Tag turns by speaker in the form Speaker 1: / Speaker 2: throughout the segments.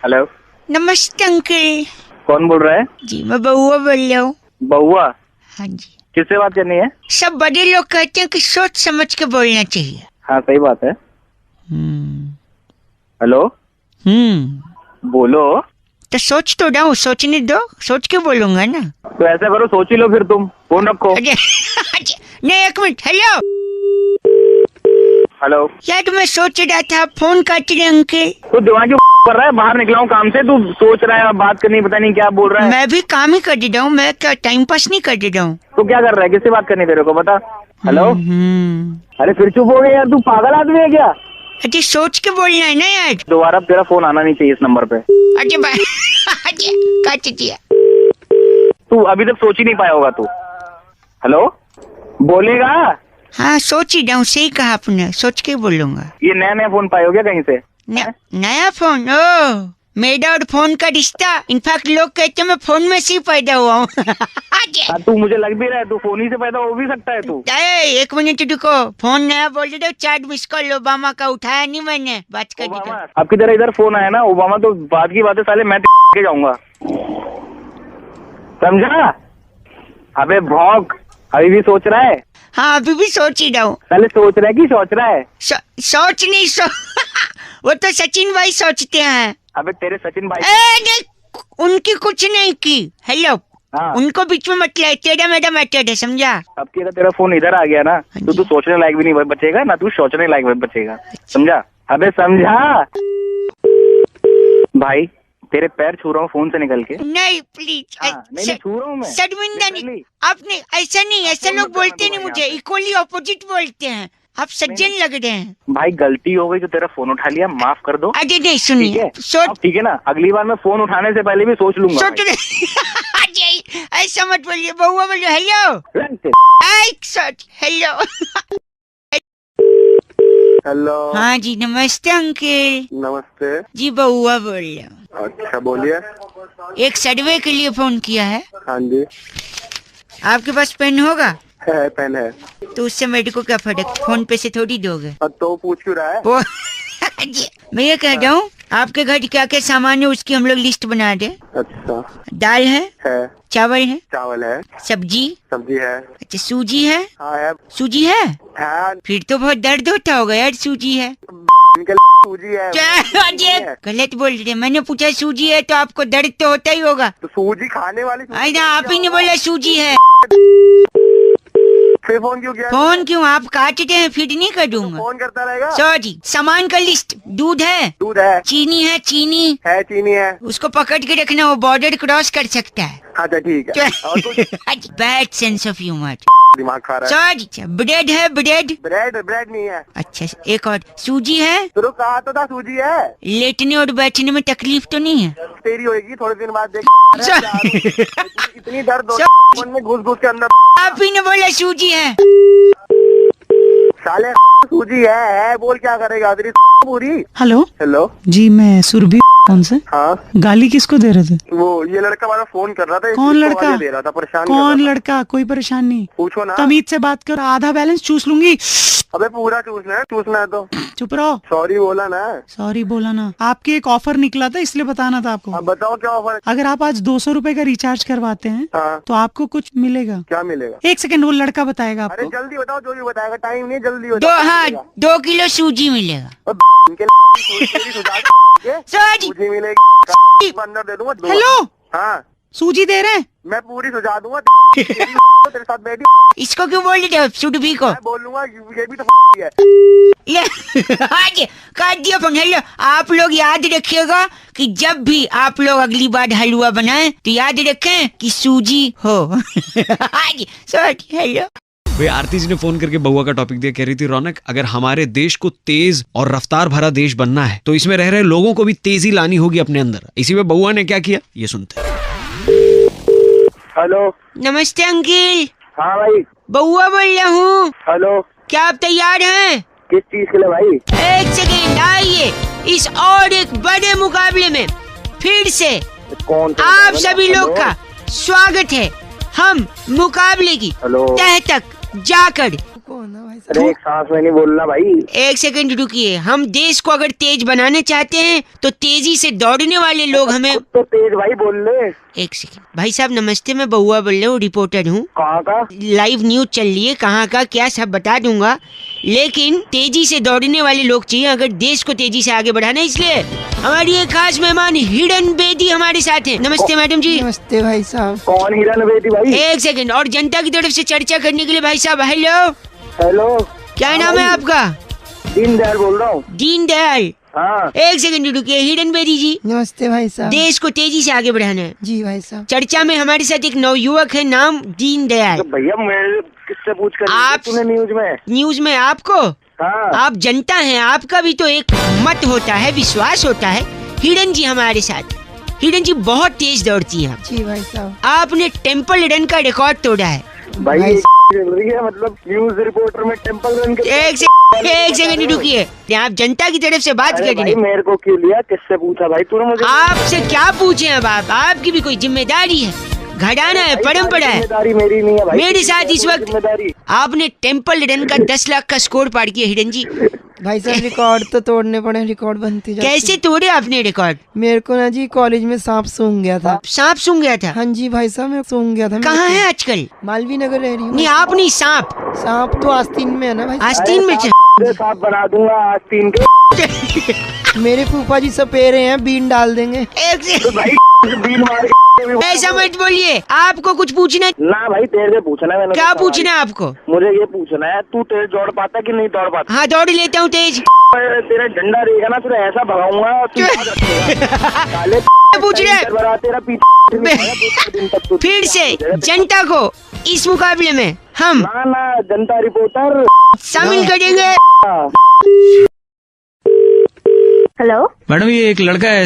Speaker 1: Hello,
Speaker 2: नमस्ते uncle.
Speaker 1: कौन बोल रहा है?
Speaker 2: जी मैं बउआ बोल रहा हूँ।
Speaker 1: बउआ?
Speaker 2: हाँ जी।
Speaker 1: किससे बात करनी है?
Speaker 2: सब बड़े लोग कहते हैं कि सोच समझ के बोलना चाहिए।
Speaker 1: हाँ सही बात है। हेलो, बोलो।
Speaker 2: तो सोच तो रहा हूँ, सोचने दो, सोच के बोलूंगा ना।
Speaker 1: तो ऐसा करो, सोच ही लो फिर, तुम फोन रखो।
Speaker 2: अरे नहीं, एक मिनट। हेलो
Speaker 1: हेलो,
Speaker 2: यार, मैं सोच रहा था, आप फोन काट रहे अंकल।
Speaker 1: तू दिमाग क्यों कर रहा है? बाहर निकला हूँ काम से, तू सोच रहा है, बात करनी, पता नहीं क्या बोल रहा है।
Speaker 2: मैं भी काम ही कर रहा हूँ, मैं क्या टाइम पास नहीं कर रहा हूँ।
Speaker 1: तू क्या कर रहा है? किससे बात करनी तेरे को बता। हेलो, अरे फिर चुप हो गया यार, तू पागल आदमी है क्या?
Speaker 2: अरे सोच के बोलना है ना यार।
Speaker 1: दोबारा तेरा फोन आना नहीं चाहिए इस नंबर पे।
Speaker 2: अरे काट दिया।
Speaker 1: तू अभी तक सोच ही नहीं पाया होगा तू। हेलो, बोलेगा?
Speaker 2: हाँ सोच ही रहा हूँ, सही कहा आपने, सोच के बोलूंगा।
Speaker 1: ये नया नया फोन पाए हो क्या कहीं से?
Speaker 2: नया फोन? ओ, मेरा और फोन का रिश्ता। इनफैक्ट लोग कहते हैं मैं फोन में से ही पैदा हुआ हूँ।
Speaker 1: तू मुझे लग भी रहा है, तू फोन ही से पैदा हो भी सकता है तू।
Speaker 2: एक मिनट रुको, फोन नया बोल रहे हो, 4 मिस कॉल ओबामा का उठाया नहीं मैंने, बात कर दी।
Speaker 1: आपकी तरह इधर फोन आया ना ओबामा, तो बात की बातें साले मैं के जाऊंगा, समझा? अबे भौंक, अभी भी सोच रहा है?
Speaker 2: हाँ अभी भी सोच ही रहा हूँ।
Speaker 1: पहले सोच रहा है कि सोच रहा है?
Speaker 2: सोच नहीं वो तो सचिन भाई सोचते हैं।
Speaker 1: अबे तेरे सचिन भाई
Speaker 2: उनकी कुछ नहीं की। हेलो,
Speaker 1: हाँ।
Speaker 2: उनको बीच में मत लाए, तेरा मेरा मैटर है, समझा?
Speaker 1: अब तेरा फोन इधर आ गया ना, तो तू सोचने लायक भी नहीं बचेगा ना, तू सोचने लायक बचेगा, समझा? अबे समझा भाई, तेरे पैर छू रहा हूँ फोन से निकल के।
Speaker 2: नहीं प्लीज।
Speaker 1: नहीं छू रहा हूँ मैं।
Speaker 2: शर्मिंदा नहीं, आपने ऐसा नहीं, ऐसा लोग बोलते नहीं मुझे, इक्वली ऑपोजिट बोलते हैं। आप सज्जन लग रहे हैं। भाई
Speaker 1: गलती हो गई तो तेरा फोन उठा लिया, माफ कर दो।
Speaker 2: अरे नहीं सुनिए,
Speaker 1: ठीक है ना, अगली बार मैं फोन उठाने से पहले भी सोच लूंगा।
Speaker 2: ऐसा मत बोलिए, बउआ बोलिए। Hello hello.
Speaker 3: हेलो।
Speaker 2: हाँ जी नमस्ते अंकल।
Speaker 3: नमस्ते
Speaker 2: जी बउआ बोल रहा हूँ।
Speaker 3: अच्छा बोलिए।
Speaker 2: एक सर्वे के लिए फोन किया है।
Speaker 3: हाँ जी।
Speaker 2: आपके पास पेन होगा?
Speaker 3: है, पेन है।
Speaker 2: तो उससे मेरे को क्या फर्क, फोन पे से थोड़ी दोगे।
Speaker 3: तो पूछ क्यों रहा है?
Speaker 2: मैं ये कह रहा हूँ, आपके घर क्या क्या सामान है उसकी हम लोग लिस्ट बना दे।
Speaker 3: अच्छा।
Speaker 2: दाल है? चावल है?
Speaker 3: चावल है।
Speaker 2: सब्जी
Speaker 3: है।
Speaker 2: अच्छा, सूजी है?
Speaker 3: हाँ है।
Speaker 2: सूजी है?
Speaker 3: हाँ।
Speaker 2: फिर तो बहुत दर्द होता होगा यार, सूजी है।
Speaker 3: सूजी है।
Speaker 2: गलत बोल रहे, मैंने पूछा सूजी है तो आपको दर्द तो होता ही होगा।
Speaker 3: तो सूजी खाने वाली
Speaker 2: ना, आप ही ने बोला सूजी है।
Speaker 3: फिर फोन क्यों किया?
Speaker 2: फोन क्यों? आप काटते हैं, फिर नहीं कर दूंगा।
Speaker 3: फोन करता रहेगा।
Speaker 2: सॉरी, सामान का लिस्ट। दूध है?
Speaker 3: दूध है।
Speaker 2: चीनी है? चीनी
Speaker 3: है।
Speaker 2: उसको पकड़ के रखना, वो बॉर्डर क्रॉस कर सकता है।
Speaker 3: अच्छा ठीक है।
Speaker 2: Bad sense of humour.
Speaker 3: दिमाग खा रहा है।
Speaker 2: सॉरी। ब्रेड है?
Speaker 3: ब्रेड नहीं है।
Speaker 2: अच्छा, एक और। सूजी है?
Speaker 3: तो कहा तो था सूजी है।
Speaker 2: लेटने और बैठने में तकलीफ तो नहीं है?
Speaker 3: तेरी होगी थोड़े दिन बाद, देख। इतनी दर्द मन में घुस के अंदर।
Speaker 2: आप ही ने बोला सूजी है।
Speaker 3: साले सूजी है, बोल क्या करेगा तेरी पूरी।
Speaker 4: हेलो जी, मैं सुरभि कौन से?
Speaker 3: हाँ।
Speaker 4: गाली किसको दे रहे थे?
Speaker 3: वो ये लड़का हमारा फोन कर रहा था।
Speaker 4: कौन लड़का?
Speaker 3: दे रहा था, परेशान
Speaker 4: कौन लड़का? कोई परेशान नहीं।
Speaker 3: पूछो ना।
Speaker 4: तमीज से बात करो, आधा बैलेंस चूस लूंगी।
Speaker 3: अबे पूरा चूसना है तो
Speaker 4: चुप रहो।
Speaker 3: सॉरी बोला ना।
Speaker 4: सॉरी बोला ना। आपके एक ऑफर निकला था, इसलिए बताना था आपको।
Speaker 3: अब बताओ क्या ऑफर है?
Speaker 4: अगर आप आज 200 रुपए का रिचार्ज करवाते हैं तो आपको कुछ मिलेगा।
Speaker 3: क्या मिलेगा?
Speaker 4: 1 सेकंड, वो लड़का बताएगा आपको।
Speaker 3: अरे जल्दी बताओ, जो भी बताएगा, टाइम नहीं, जल्दी
Speaker 2: बताओ। 2 किलो सूजी मिलेगा।
Speaker 3: सूजी मिलेगी, अंदर दे दूंगा।
Speaker 4: हेलो।
Speaker 3: हाँ
Speaker 4: सूजी दे रहे हैं?
Speaker 3: मैं पूरी सुझा दूंगा। तेरे साथ बैठी।
Speaker 2: इसको क्यों बोल रहे हो? सुरभि को
Speaker 3: बोल लूंगा, ये भी तो है।
Speaker 2: काट दिया फोन। हेलो, आप लोग याद रखिएगा कि जब भी आप लोग अगली बार हलवा बनाएं तो याद रखें कि सूजी हो। हेलो
Speaker 5: भाई, आरती जी ने फोन करके बउआ का टॉपिक दिया, कह रही थी रौनक, अगर हमारे देश को तेज और रफ्तार भरा देश बनना है तो इसमें रह रहे लोगों को भी तेजी लानी होगी अपने अंदर। इसी में बउआ ने क्या किया, ये सुनते हैं।
Speaker 1: हेलो।
Speaker 2: नमस्ते अंकिल।
Speaker 1: हाँ भाई,
Speaker 2: बउआ बोल रहा हूँ।
Speaker 1: हेलो।
Speaker 2: क्या आप तैयार हैं?
Speaker 1: किस चीज के लिए भाई?
Speaker 2: 1 सेकेंड, आइए। इस और एक बड़े मुकाबले में फिर से आप सभी लोग का स्वागत है। हम मुकाबले की तह तक जाकर
Speaker 3: अरे एक सांस में नहीं बोलना भाई।
Speaker 2: एक सेकंड रुकिए, हम देश को अगर तेज बनाना चाहते हैं तो तेजी से दौड़ने वाले लोग हमें।
Speaker 3: तो तेज भाई बोल ले।
Speaker 2: एक सेकंड भाई साहब, नमस्ते, मैं बउआ बोल रहा हूँ, रिपोर्टर हूँ।
Speaker 3: कहाँ का?
Speaker 2: लाइव न्यूज चल रही है, कहाँ का क्या सब बता दूंगा, लेकिन तेजी से दौड़ने वाले लोग चाहिए अगर देश को तेजी से आगे बढ़ाना है। इसलिए हमारी एक खास मेहमान हिरन बेदी हमारे साथ हैं। नमस्ते मैडम जी।
Speaker 4: नमस्ते भाई साहब।
Speaker 3: कौन हिरन बेदी भाई?
Speaker 2: एक सेकंड, और जनता की तरफ से चर्चा करने के लिए भाई साहब, हेलो,
Speaker 3: हेलो,
Speaker 2: क्या नाम है आपका?
Speaker 3: दीनदयाल बोल रहा हूँ।
Speaker 2: दीनदयाल।
Speaker 3: हाँ।
Speaker 2: एक सेकंड रुकिए, हिरन बेदी जी।
Speaker 4: नमस्ते भाई साहब।
Speaker 2: देश को तेजी से आगे बढ़ाना है
Speaker 4: जी भाई साहब।
Speaker 2: चर्चा में हमारे साथ एक नवयुवक है, नाम दीनदयाल।
Speaker 3: तो भैया मैं किससे पूछ कर
Speaker 2: आप-
Speaker 3: तूने
Speaker 2: न्यूज में आपको,
Speaker 3: हाँ।
Speaker 2: आप जनता हैं, आपका भी तो एक मत होता है, विश्वास होता है। हिरन जी हमारे साथ, हिरन जी बहुत तेज दौड़ती हैं।
Speaker 4: जी भाई साहब।
Speaker 2: आपने टेम्पल रन का रिकॉर्ड तोड़ा है।
Speaker 3: भाई
Speaker 4: भाई-
Speaker 3: चल रही है, मतलब न्यूज रिपोर्टर में टेम्पल रन के।
Speaker 2: एक सेकंड रुकिए, आप जनता की तरफ से बात
Speaker 3: अरे
Speaker 2: कर रहे
Speaker 3: भाई
Speaker 2: हैं।
Speaker 3: मेरे को क्यों लिया, किससे पूछा भाई तूने मुझे?
Speaker 2: आपसे क्या पूछे अब आप, आपकी भी कोई जिम्मेदारी है, घराना है, परंपरा है।
Speaker 3: जिम्मेदारी मेरी नहीं है भाई।
Speaker 2: मेरे साथ इस वक्त
Speaker 3: जिम्मेदारी।
Speaker 2: आपने टेम्पल रन का 10 लाख का स्कोर पार किया हिरन जी।
Speaker 4: भाई साहब रिकॉर्ड तो तोड़ने पड़े, रिकॉर्ड बनती जाती।
Speaker 2: कैसे तोड़े आपने रिकॉर्ड?
Speaker 4: मेरे को ना जी कॉलेज में सांप सूंघ गया था।
Speaker 2: सांप सूंघ गया था?
Speaker 4: हाँ जी भाई साहब, मैं सूंघ गया था।
Speaker 2: कहाँ है आजकल?
Speaker 4: मालवीय नगर रह रही हूँ।
Speaker 2: नहीं आप नहीं, सांप।
Speaker 4: सांप तो आस्तीन में है ना भाई।
Speaker 2: आस्तीन में
Speaker 3: साफ बना दूंगा आस्तीन के।
Speaker 4: मेरे फूफा जी सपेरे हैं, बीन डाल देंगे।
Speaker 2: एक से
Speaker 3: तो भाई बीन मार के
Speaker 2: ऐसा मत बोलिए, आपको कुछ पूछना है?
Speaker 3: ना भाई तेरे से पूछना है मैंने।
Speaker 2: क्या पूछना है आपको?
Speaker 3: मुझे ये पूछना है, तू तेज दौड़ पाता कि नहीं दौड़ पाता?
Speaker 2: हाँ दौड़ लेता हूँ तेज।
Speaker 3: तेरा डंडा रहेगा ना, तुझे ऐसा भगाऊंगा तू याद रखेगा। साले
Speaker 2: पूछ रहे हैं।
Speaker 3: बड़ा तेरा पीछे नहीं आया 2-4 दिन तक तू।
Speaker 2: फिर से जनता को इस मुकाबले में हम
Speaker 3: ना ना जनता रिपोर्टर।
Speaker 2: शामिल करेंगे।
Speaker 6: हेलो
Speaker 5: मैडम ये एक लड़का है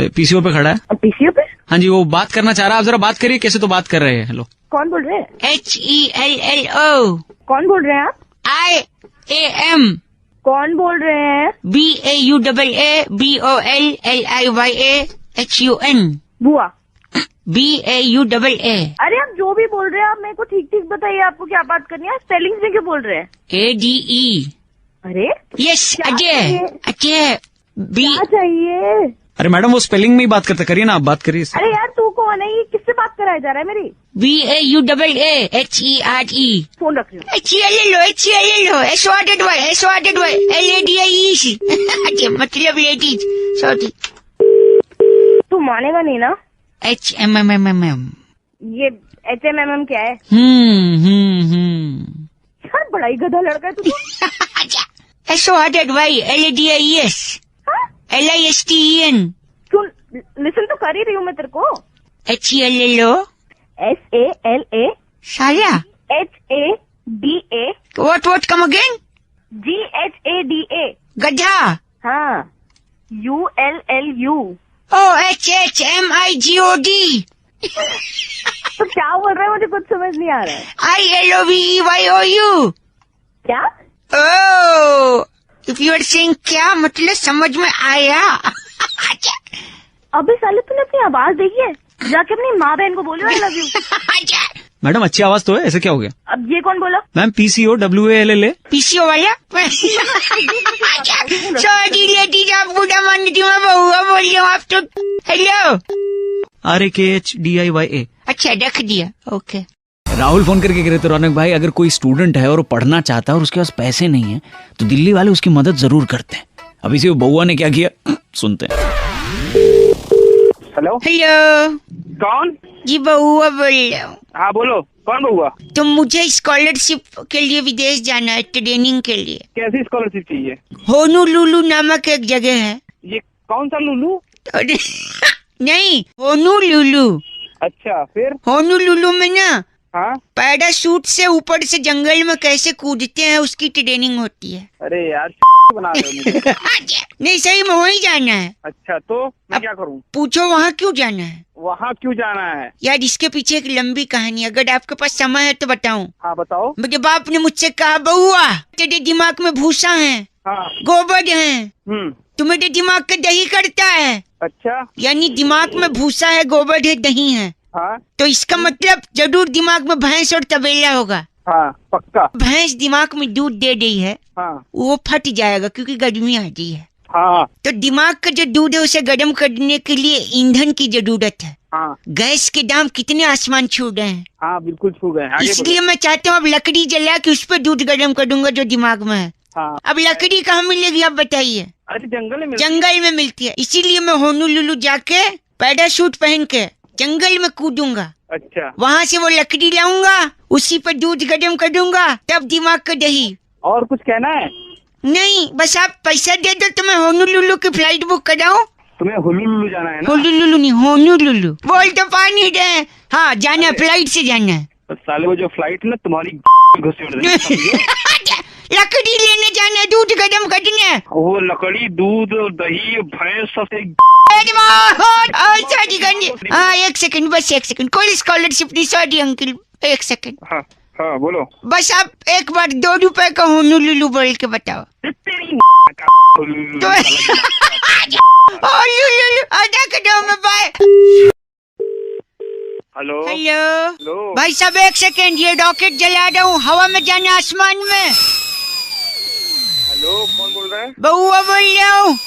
Speaker 5: पीसीओ पे खड़ा है।
Speaker 6: पीसीओ पे?
Speaker 5: हाँ जी, वो बात करना चाह रहा है, आप जरा बात करिए। कैसे तो बात कर रहे हैं। हेलो,
Speaker 6: कौन बोल रहे हैं?
Speaker 2: HELLO
Speaker 6: कौन बोल रहे हैं आप?
Speaker 2: IAM
Speaker 6: कौन बोल रहे हैं?
Speaker 2: BAUAABOLLIYAHUN
Speaker 6: बुआ।
Speaker 2: BAUAA
Speaker 6: अरे आप जो भी बोल रहे हैं आप मेरे को ठीक ठीक बताइए, आपको क्या बात करनी है? स्पेलिंग से क्यों बोल रहे हैं?
Speaker 2: ADE।
Speaker 6: अरे
Speaker 2: यस,
Speaker 6: क्या
Speaker 2: अजय
Speaker 6: चाहिए?
Speaker 2: अजय B।
Speaker 6: क्या चाहिए?
Speaker 5: अरे मैडम वो स्पेलिंग में ही बात करते, करिए ना आप, बात करिए।
Speaker 6: अरे यार तू कौन है? ये किससे बात कराया जा रहा है मेरी?
Speaker 2: BAUAAHERE
Speaker 6: फोन रख रही हूँ।
Speaker 2: HELLO मतलब लेडीज, सॉरी।
Speaker 6: तू मानेगा नहीं ना?
Speaker 2: HMMMM।
Speaker 6: ये HMMM क्या है? यार बड़ा ही गधा लड़का है तू तो।
Speaker 2: SORTYLADIES
Speaker 6: हाँ?
Speaker 2: LISTEN
Speaker 6: सुन, लिसन तो कर ही रही हूँ मैं तेरे को।
Speaker 2: HELLO
Speaker 6: SALA
Speaker 2: साला
Speaker 6: HADA
Speaker 2: what come again?
Speaker 6: GHADA
Speaker 2: गधा।
Speaker 6: हाँ ULLU।
Speaker 2: OHHMIGOD
Speaker 6: तो क्या बोल रहा है? मुझे कुछ समझ नहीं आ रहा है।
Speaker 2: ILOVEYOU।
Speaker 6: क्या?
Speaker 2: Oh, if you are saying क्या मतलब समझ में आया?
Speaker 6: अबे साले तूने अपनी आवाज देखी है? जाके अपनी माँ बहन को बोलो आई लव यू।
Speaker 5: मैडम अच्छी आवाज तो है, ऐसे क्या हो गया?
Speaker 6: अब ये कौन बोला?
Speaker 5: Ma'am PCO WALLA।
Speaker 2: पीसीओ वाला? सॉरी लेडीज, आप बुढ़ा मानती हूँ, मैं बहुआ बोल रही हूँ, आप तो। Hello
Speaker 5: RAKHDIYA।
Speaker 2: अच्छा रख दिया, ओके।
Speaker 5: राहुल फोन करके कह रहे थे, रौनक भाई अगर कोई स्टूडेंट है और वो पढ़ना चाहता है और उसके पास पैसे नहीं है तो दिल्ली वाले उसकी मदद जरूर करते हैं। अब इसी बउआ ने क्या किया, सुनते हैं।
Speaker 3: हेलो
Speaker 2: हेलो
Speaker 3: कौन?
Speaker 2: जी बहुआ बोल रहा हूँ।
Speaker 3: हाँ बोलो, कौन बहुआ?
Speaker 2: तो मुझे स्कॉलरशिप के लिए विदेश जाना है, ट्रेनिंग के लिए।
Speaker 3: कैसी स्कॉलरशिप चाहिए?
Speaker 2: होनोलुलु नामक एक जगह है।
Speaker 3: ये कौन सा लुलू?
Speaker 2: अरे, नहीं, होनोलुलु।
Speaker 3: अच्छा फिर?
Speaker 2: होनोलुलु में ना
Speaker 3: हाँ
Speaker 2: पैराशूट से ऊपर से जंगल में कैसे कूदते हैं उसकी ट्रेनिंग होती है।
Speaker 3: अरे यार बना रहे हो मुझे।
Speaker 2: नहीं सही में वहीं जाना है।
Speaker 3: अच्छा तो मैं
Speaker 2: अब-
Speaker 3: क्या करूँ?
Speaker 2: पूछो वहाँ क्यों जाना है?
Speaker 3: वहाँ क्यों जाना है?
Speaker 2: यार इसके पीछे एक लंबी कहानी है, अगर आपके पास समय है तो बताऊं।
Speaker 3: हाँ बताओ।
Speaker 2: मेरे बाप ने मुझसे कहा, बउआ तेरे दिमाग में भूसा है,
Speaker 3: हाँ
Speaker 2: गोबर है, तो मेरे दिमाग का दही करता है।
Speaker 3: अच्छा
Speaker 2: यानी दिमाग में भूसा है, गोबर है, दही है,
Speaker 3: हाँ
Speaker 2: तो इसका मतलब जरूर दिमाग में भैंस और तबेला होगा।
Speaker 3: हाँ पक्का।
Speaker 2: भैंस दिमाग में दूध दे रही है,
Speaker 3: हाँ
Speaker 2: वो फट जाएगा क्योंकि गर्मी आ रही है।
Speaker 3: हाँ
Speaker 2: तो दिमाग का जो दूध है उसे गर्म करने के लिए ईंधन की जरूरत है।
Speaker 3: हाँ
Speaker 2: गैस के दाम कितने आसमान छू गए हैं,
Speaker 3: हाँ बिल्कुल छू गए। आगे
Speaker 2: इसलिए मैं चाहता हूँ अब लकड़ी जला के उस पर दूध गर्म कर दूंगा जो दिमाग में है।
Speaker 3: हाँ।
Speaker 2: अब लकड़ी कहाँ मिलेगी आप बताइए?
Speaker 3: अरे जंगल में
Speaker 2: जंगल में मिलती है, इसीलिए मैं होनोलुलु जाके पैराशूट पहन के जंगल में कूदूंगा।
Speaker 3: अच्छा।
Speaker 2: वहाँ से वो लकड़ी लाऊंगा, उसी पर दूध गर्म कर दूंगा, तब दिमाग का दही।
Speaker 3: और कुछ कहना है?
Speaker 2: नहीं, बस आप पैसा दे दो तो मैं होनोलुलु की फ्लाइट बुक कराऊं।
Speaker 3: तुम्हें हुलुलुलु जाना है ना?
Speaker 2: होनोलुलु नहीं, होनोलुलु। बोल तो पानी दे। हाँ जाना है, फ्लाइट से जाना है।
Speaker 3: तो साले वो जो फ्लाइट ना तुम्हारी घुसेड़ देगी।
Speaker 2: लकड़ी लेने जाना है, दूध गर्म करने है।
Speaker 3: वो लकड़ी, दूध, दही, भैंस सबसे।
Speaker 2: सॉरी करनी। हाँ एक सेकंड, बस एक सेकंड, कोई स्कॉलरशिप नहीं। सॉरी अंकल, एक सेकंड।
Speaker 3: हाँ हाँ बोलो।
Speaker 2: बस आप एक बार 2 रुपए का होनोलुलु बोल के बताओ। तो अदा करो मैं बाय।
Speaker 3: हेलो
Speaker 2: हेलो
Speaker 3: हेलो
Speaker 2: भाई साहब, एक सेकंड, ये रॉकेट जला रहा हूँ, हवा में जाना आसमान में।
Speaker 3: हेलो कौन बोल रहा है?
Speaker 2: बउआ बोल रहा हूँ।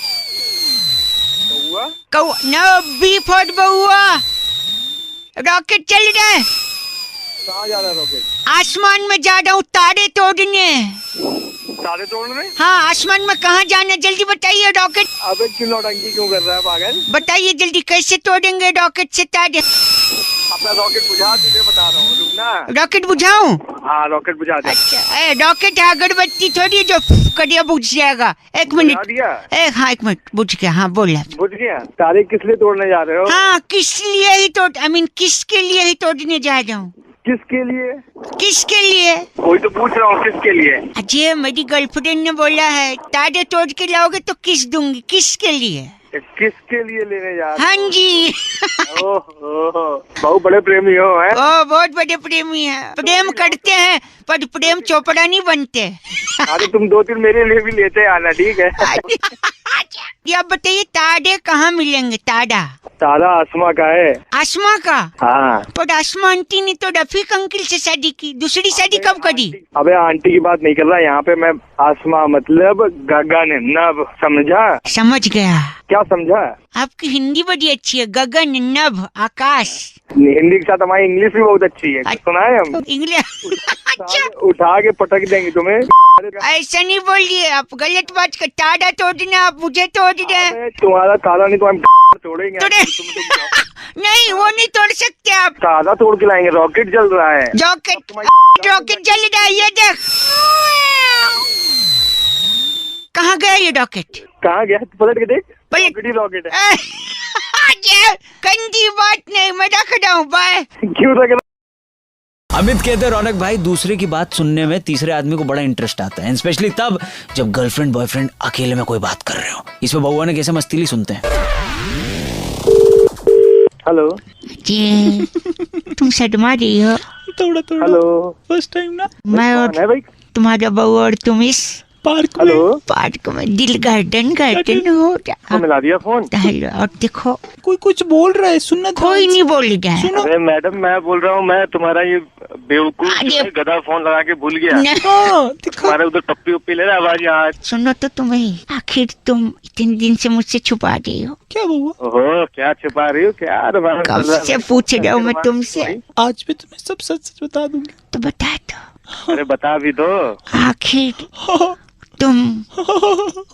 Speaker 3: हुआ?
Speaker 2: नो बी फॉर बउआ। रॉकेट चल रहा है,
Speaker 3: कहाँ जा रहा है रॉकेट?
Speaker 2: आसमान में जा रहा हूँ तारे तोड़ने।
Speaker 3: तारे तोड़ने?
Speaker 2: हाँ आसमान में कहाँ जाना, जल्दी बताइए। रॉकेट
Speaker 3: अबे क्यों नौटंकी क्यों कर रहा है पागल?
Speaker 2: बताइए जल्दी, कैसे तोड़ेंगे रॉकेट से तारे?
Speaker 3: अपना रॉकेट बुझा, तुझे बता रहा हूँ, रुकना।
Speaker 2: रॉकेट बुझाऊं?
Speaker 3: हाँ रॉकेट बुझा दे।
Speaker 2: अच्छा रॉकेट अगरबत्ती थोड़ी जो करिया बुझ जाएगा। एक
Speaker 3: बुझा
Speaker 2: मिनट,
Speaker 3: दिया?
Speaker 2: एक मिनट, बुझ गया। हाँ बोला।
Speaker 3: बुझ गया? तारे किस लिए तोड़ने जा रहे हो?
Speaker 2: हाँ किस लिए ही किसके लिए ही तोड़ने जा रहा हूँ।
Speaker 3: किसके लिए?
Speaker 2: किसके लिए?
Speaker 3: कोई तो पूछ रहा हूँ किसके लिए?
Speaker 2: अजय मेरी गर्लफ्रेंड ने बोला है तारे तोड़ के लाओगे तो किस दूंगी। किसके लिए?
Speaker 3: किसके लिए लेने जा रहे हो?
Speaker 2: हाँ जी।
Speaker 3: ओह बहुत बड़े प्रेमी हो हैं?
Speaker 2: ओ बहुत बड़े प्रेमी हैं, प्रेम करते हैं पर प्रेम चोपड़ा नहीं बनते।
Speaker 3: अरे तुम 2-3 मेरे लिए भी लेते आना, ठीक है?
Speaker 2: ये आप बताइए तारे कहाँ मिलेंगे?
Speaker 3: तारा आसमां का है।
Speaker 2: आसमां का?
Speaker 3: हाँ।
Speaker 2: पर आसमां आंटी ने तो रफीक अंकल से शादी की, दूसरी शादी कब करी?
Speaker 3: अबे आंटी की बात नहीं कर रहा यहाँ पे मैं। आसमां मतलब गगन नभ, समझा?
Speaker 2: समझ गया।
Speaker 3: क्या समझा?
Speaker 2: आपकी हिंदी बड़ी अच्छी है। गगन नभ आकाश।
Speaker 3: हिंदी के साथ हमारी इंग्लिश भी बहुत अच्छी है, सुना है हम।
Speaker 2: इंग्लिश
Speaker 3: उठा के पटक देंगे तुम्हें।
Speaker 2: ऐसा नहीं बोलिए, आप गलत बात कर। तारा तोड़ना आप मुझे तोड़ रहे।
Speaker 3: तुम्हारा तारा नहीं तो हम तोड़ेंगे।
Speaker 2: नहीं वो नहीं तोड़ सकते आप।
Speaker 3: तारा तोड़ के लाएंगे। रॉकेट जल रहा है।
Speaker 2: रॉकेट जल रहा है, ये देख। कहाँ गया ये रॉकेट?
Speaker 3: कहाँ गया? पलट के देख। रॉकेट है।
Speaker 2: गंदी बात नहीं, मैं रख रहा हूँ। बाय।
Speaker 3: क्यों रख रहा?
Speaker 7: अमित कहते हैं रौनक भाई, दूसरे की बात सुनने में तीसरे आदमी को बड़ा इंटरेस्ट आता है, स्पेशली तब जब गर्लफ्रेंड बॉयफ्रेंड अकेले में कोई बात कर रहे हो। इसमें बउआ ने कैसे मस्तीली सुनते हैं।
Speaker 3: हेलो
Speaker 2: जी तुम शर्मा रही हो?
Speaker 4: थोड़ा
Speaker 3: हेलो
Speaker 4: फर्स्ट टाइम ना।
Speaker 2: मैं और
Speaker 3: कौन है भाई?
Speaker 2: तुम्हारा बहू और तुम इस
Speaker 4: पार्क में।
Speaker 3: हेलो
Speaker 2: पार्क में दिल गार्डन हो
Speaker 3: तो मिला दिया फोन।
Speaker 2: हेलो, और देखो
Speaker 4: कोई कुछ बोल रहा है, सुनना था।
Speaker 2: कोई नहीं बोल रहा है।
Speaker 3: अरे मैडम मैं बोल रहा हूँ, मैं तुम्हारा ये बेवकूफ
Speaker 2: अरे।
Speaker 3: गधा फोन लगा के भूल गया।
Speaker 4: हाँ, दिखा।
Speaker 3: तुम्हारे उधर टप्पी उप्पी ले रहा है आवाज यहाँ।
Speaker 2: सुनो तो तुम्हें, आखिर तुम इतने दिन से मुझसे छुपा रही हो।
Speaker 4: क्या हुआ?
Speaker 3: ओहो क्या छुपा रही हो? क्या
Speaker 2: कब से पूछ रहा हूँ मैं तुमसे।
Speaker 4: आज भी तुम्हें सब सच सच बता दूंगी।
Speaker 2: तो बता दो।
Speaker 3: अरे बता भी दो।
Speaker 2: आखिर तुम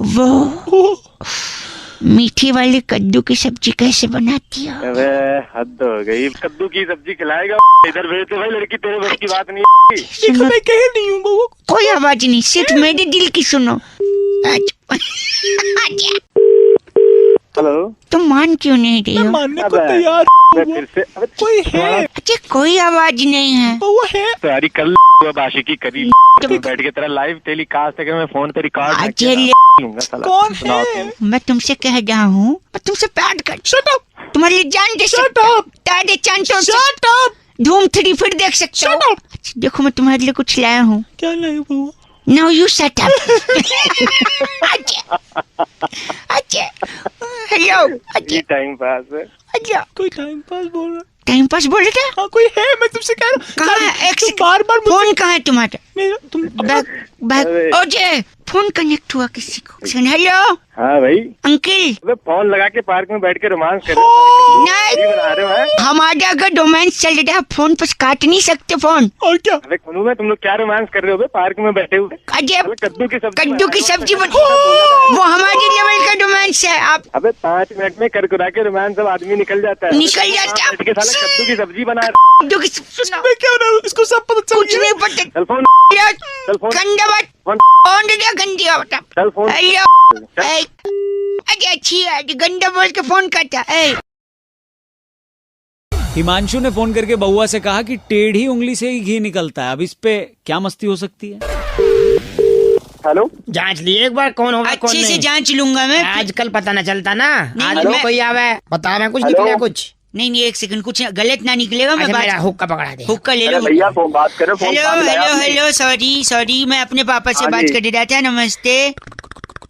Speaker 2: वो मीठी वाली कद्दू की सब्जी कैसे बनाती हो?
Speaker 3: अरे हद हो गई, कद्दू की सब्जी खिलाएगा इधर भेज दो भाई, लड़की तेरे बस की बात नहीं है।
Speaker 2: सुनो,
Speaker 4: मैं कह नहीं हूँ बहू।
Speaker 2: कोई आवाज नहीं, सिर्फ मेरे दिल की सुनो।
Speaker 3: हेलो
Speaker 2: तुम मान क्यों नहीं रही
Speaker 4: मैं
Speaker 2: हो?
Speaker 4: मानने को
Speaker 3: अबे,
Speaker 4: तैयार
Speaker 3: मैं
Speaker 4: हूँ।
Speaker 3: फिर से
Speaker 4: कोई है?
Speaker 2: अच्छा कोई आवाज नहीं है।
Speaker 4: बहू है।
Speaker 3: तैयारी कल आशिकी करी बैठ के तेरा लाइव टेलीकास्ट है, मैं फोन पे रिकॉर्ड लूंगा साला।
Speaker 4: कौन
Speaker 3: सुनाओ
Speaker 4: है?
Speaker 3: तुम।
Speaker 2: मैं तुमसे कह रहा हूँ, मैं तुमसे प्यार कर।
Speaker 4: Shut up.
Speaker 2: तुम्हारे लिए जान दे
Speaker 4: Shut
Speaker 2: सकता हूँ।
Speaker 4: up!
Speaker 2: तारे चांद तोड़
Speaker 4: शट अप।
Speaker 2: धूम 3 फिर देख सकता हूँ।
Speaker 4: Shut up!
Speaker 2: अच्छा, देखो मैं तुम्हारे लिए कुछ लाया हूँ।
Speaker 4: क्या लाए बहू?
Speaker 2: Now you shut up. अच्छा हेलो
Speaker 3: ये टाइम पास है।
Speaker 2: अच्छा
Speaker 4: कोई टाइम पास बोल रहा
Speaker 2: टाइम पास बोल रहे थे?
Speaker 4: हाँ, कोई है, मैं तुमसे कह रहा हूँ।
Speaker 2: कहाँ है? एक
Speaker 4: तुम
Speaker 2: सेकंड।
Speaker 4: बार-बार
Speaker 2: फोन कहाँ है तुम्हारा?
Speaker 4: तुम
Speaker 2: बैग ओजे, फोन कनेक्ट हुआ किसी को। सुन, हेलो
Speaker 1: हाँ भाई,
Speaker 2: अंकिल।
Speaker 1: अबे फोन लगा के पार्क में बैठ के रोमांस कर रहे हो,
Speaker 2: नहीं,
Speaker 1: बना रहे हो हैं?
Speaker 2: हमारा अगर रोमांस चल रहा है, फोन पर काट नहीं सकते फोन।
Speaker 4: और क्या?
Speaker 1: अबे खुनू में तुम लोग क्या रोमांस कर रहे हो बे पार्क में बैठे हुए?
Speaker 2: अजय,
Speaker 1: अबे कद्दू की सब्जी
Speaker 2: वो हमारे लेवल का रोमांस है। आप
Speaker 1: अबे 5 मिनट में करकुरा के रोमांस सब आदमी निकल जाता है।
Speaker 2: निकल जाता है।
Speaker 1: बैठ के साला कद्दू की सब्जी बना रहे
Speaker 2: कद्दू की सुनो,
Speaker 4: मैं क्या हो रहा हूँ? इसको सब पता चल
Speaker 2: कुछ
Speaker 4: गया।
Speaker 2: नहीं पता।
Speaker 1: चल फोन, चल फोन,
Speaker 2: गंदा बात
Speaker 1: फोन,
Speaker 2: कौन दिया? गंदी बात।
Speaker 1: चल फोन।
Speaker 2: हेलो, अजय अच्छी है, गंदा बोल के फोन करता है।
Speaker 7: हिमांशु ने फोन करके बउआ से कहा कि टेढ़ी उंगली से ही घी निकलता है। अब इस पे क्या मस्ती हो सकती है?
Speaker 1: हेलो,
Speaker 8: जांच लिए एक बार कौन होगा कौन
Speaker 2: अच्छे से
Speaker 8: नहीं।
Speaker 2: जांच लूंगा मैं।
Speaker 8: आजकल पता न चलता ना।
Speaker 2: नहीं,
Speaker 8: आज
Speaker 2: नहीं,
Speaker 8: लो
Speaker 2: मैं-
Speaker 8: कोई आवे बता रहे कुछ
Speaker 1: हेलो?
Speaker 8: निकले कुछ।
Speaker 2: नहीं, एक सेकंड, कुछ गलत ना निकलेगा। मैं
Speaker 8: अच्छा मेरा
Speaker 2: बात
Speaker 8: हुक्का पकड़ा दे।
Speaker 2: हुक्का ले
Speaker 1: अरे
Speaker 2: लो।
Speaker 1: भैया फोन बात करो, फोन
Speaker 2: हेलो
Speaker 1: बात लगाया
Speaker 2: हेलो
Speaker 1: आपने।
Speaker 2: हेलो, सॉरी, मैं अपने पापा से
Speaker 1: हाँ
Speaker 2: बात
Speaker 1: जी।
Speaker 2: कर रहा था। नमस्ते,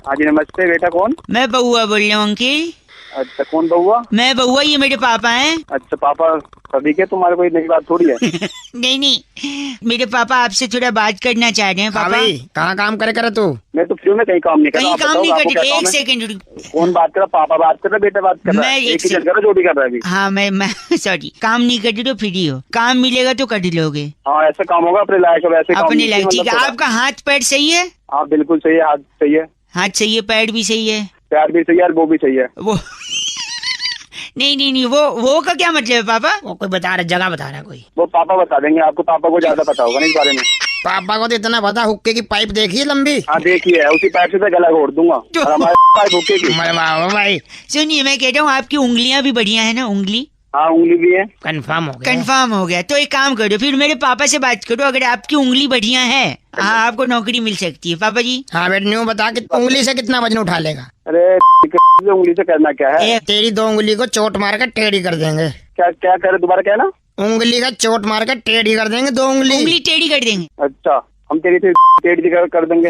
Speaker 1: हाँ जी नमस्ते बेटा, कौन?
Speaker 2: मैं बउआ बोल रहा हूँ अंकिल।
Speaker 1: अच्छा कौन बउआ?
Speaker 2: मैं बउआ, ये मेरे पापा हैं।
Speaker 1: अच्छा पापा सभी के, तुम्हारे कोई नई बात थोड़ी है।
Speaker 2: नहीं, मेरे पापा आपसे थोड़ा बात करना चाह रहे हैं।
Speaker 8: हाँ
Speaker 2: पापा
Speaker 8: भाई, कहाँ काम करे तू?
Speaker 1: मैं तो फ्री में कहीं काम नहीं कर रहा।
Speaker 2: कहीं
Speaker 1: आप
Speaker 2: काम
Speaker 1: बताओ,
Speaker 2: नहीं
Speaker 1: आपको
Speaker 2: कर
Speaker 1: क्या
Speaker 2: रहे।
Speaker 1: काम
Speaker 2: एक
Speaker 1: है?
Speaker 2: सेकंड रुक।
Speaker 1: कौन बात कर रहा? पापा बात कर रहा, बेटा बात कर रहा है?
Speaker 2: मैं
Speaker 1: एक
Speaker 2: एक
Speaker 1: ही चल कर रहा, जो भी कर रहा है अभी।
Speaker 2: हाँ, मैं सॉरी, काम नहीं कर रही तो फ्री हो। काम मिलेगा तो कर लोगे
Speaker 1: हाँ ऐसा काम होगा अपने लायक, अब ऐसे काम
Speaker 2: अपने
Speaker 1: नहीं
Speaker 2: लायक।
Speaker 1: मतलब
Speaker 2: ठीक है,
Speaker 1: थोड़ा।
Speaker 2: आपका हाथ पैर सही है?
Speaker 1: हाँ बिल्कुल सही है, हाथ सही है,
Speaker 2: हाथ सही है, पैर भी सही है।
Speaker 1: पैर भी सही है और वो भी सही है।
Speaker 2: वो नहीं, वो का क्या मतलब है पापा?
Speaker 8: वो कोई बता रहा, जगह बता रहा कोई।
Speaker 1: वो पापा बता देंगे आपको, पापा को ज्यादा पता होगा ना इस बारे में।
Speaker 8: पापा को तो इतना पता, हुक्के की पाइप देखी है लंबी।
Speaker 1: हाँ देखिए, उसी पाइप से तो गला घोट दूंगा और हमारे पाइप हुक्के की।
Speaker 8: मरे वाह भाई,
Speaker 2: सुनिए, मैं कह रहा हूँ आपकी उंगलियां भी बढ़िया है ना? उंगली
Speaker 1: हाँ उंगली भी है।
Speaker 8: कंफर्म हो गया।
Speaker 2: कंफर्म हो गया। तो एक काम करो, फिर मेरे पापा से बात करो। अगर आपकी उंगली बढ़िया है, हाँ, आपको नौकरी मिल सकती है। पापा जी,
Speaker 8: हाँ बेटा, न्यू बता कि उंगली से कितना वजन उठा लेगा?
Speaker 1: अरे उंगली से करना क्या है?
Speaker 8: तेरी 2 उंगली को चोट मार कर टेढ़ी कर देंगे।
Speaker 1: क्या क्या करे, दोबारा क्या ना?
Speaker 8: उंगली का चोट मार कर टेढ़ी कर देंगे 2 उंगली।
Speaker 2: उंगली टेढ़ी कर देंगे।
Speaker 1: अच्छा हम तेरी से टेढ़ी कर देंगे।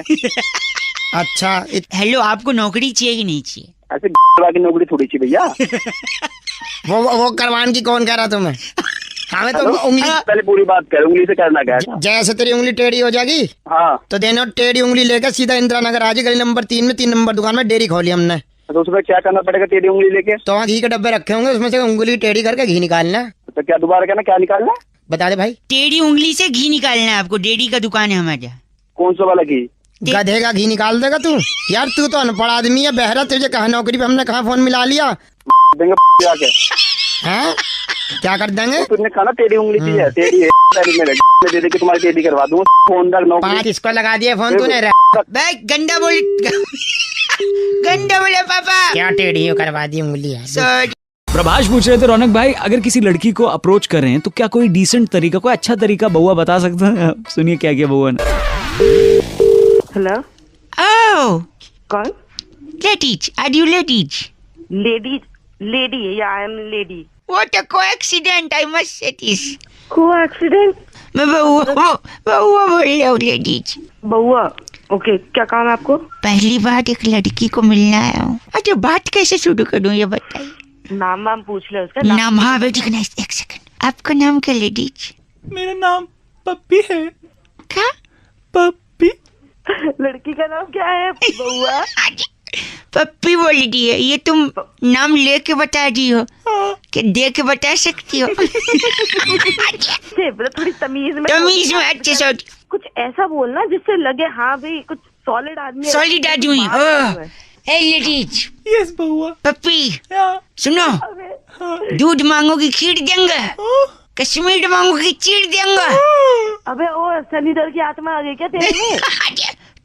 Speaker 8: अच्छा
Speaker 2: हेलो, आपको नौकरी चाहिए कि नहीं चाहिए?
Speaker 1: ऐसे की नौकरी थोड़ी सी भैया।
Speaker 8: वो करवान की कौन कह रहा तुम्हें? हमें तो
Speaker 1: हेलो?
Speaker 8: उंगली,
Speaker 1: पहले पूरी बात कर, उंगली से करना क्या है?
Speaker 8: जैसे तेरी उंगली टेढ़ी हो जाएगी
Speaker 1: हाँ
Speaker 8: तो देनो टेढ़ी उंगली लेकर सीधा इंदिरा नगर आज गली नंबर 3 में 3 नंबर दुकान में डेयरी खोली हमने।
Speaker 1: तो उसमें क्या करना पड़ेगा टेढ़ी उंगली लेके?
Speaker 8: तो वहाँ घी के डब्बे रखे होंगे, उसमें से उंगली टेढ़ी करके घी निकालना।
Speaker 1: तो क्या दोबारा कहना, क्या निकालना?
Speaker 8: बता दे भाई।
Speaker 2: टेढ़ी उंगली से घी निकालना है आपको। डेयरी का दुकान है हमारे यहाँ।
Speaker 1: कौन सा वाला घी?
Speaker 8: गधे का घी निकाल देगा तू? यार तू तो अनपढ़ आदमी है, बहरा, तुझे कहा नौकरी पे हमने कहा फोन मिला लिया
Speaker 1: देंगे जाके।
Speaker 8: हैं? क्या कर देंगे?
Speaker 1: तुमने कहा ना टेढ़ी उंगली की है, टेढ़ी है मेरे दे दे के तुम्हारी टेढ़ी करवा दूंगा। फोन तक
Speaker 8: 5
Speaker 1: नौकरी।
Speaker 8: इसको लगा दिया फोन तूने।
Speaker 2: बैग गंदा बोले गंदा बोले पापा।
Speaker 8: क्या टेढ़ी करवा दी उंगली है?
Speaker 2: सॉरी।
Speaker 7: प्रभाष पूछ रहे थे रौनक भाई, अगर किसी लड़की को अप्रोच कर रहे हैं तो क्या कोई डिसेंट तरीका, कोई अच्छा तरीका बउआ बता सकता है? सुनिए क्या किया बउआ ने।
Speaker 6: हेलो,
Speaker 2: ओह,
Speaker 6: कौन?
Speaker 2: ladies, are you ladies?
Speaker 6: Lady या I am lady.
Speaker 2: What a coincidence, I must say this.
Speaker 6: को एक्सीडेंट?
Speaker 2: मैं बउआ बोल रहा हूँ, ladies.
Speaker 6: बउआ, ओके, क्या काम है आपको?
Speaker 2: पहली बार एक लड़की को मिलने आया हूँ। अच्छा, बात कैसे शुरू करूँ ये बताइए।
Speaker 6: नाम वाम पूछ ले उसका।
Speaker 2: नाम? हाँ बेटी, एक सेकंड। आपका नाम क्या लेडीज?
Speaker 4: मेरा नाम पप्पी है।
Speaker 2: क्या?
Speaker 4: पप्पी।
Speaker 6: लड़की का नाम क्या है बउआ?
Speaker 2: पप्पी बोल दी है। ये तुम नाम लेके बता दी हो कि दे के बता सकती हो?
Speaker 6: थोड़ी तमीज में।
Speaker 2: तमीज में। अच्छे से
Speaker 6: कुछ ऐसा बोलना जिससे लगे हाँ भाई कुछ सॉलिड आदमी है।
Speaker 2: सॉलिड आदमी। ओह, हे लेडीज,
Speaker 4: यस बउआ।
Speaker 2: पप्पी
Speaker 4: हाँ,
Speaker 2: सुनो, दूध मांगोगी खीर देंगे, कश्मीर मांगोगी चीर देंगे।
Speaker 6: अबे ओ सनी देओल की आत्मा आ गई क्या तेरे में?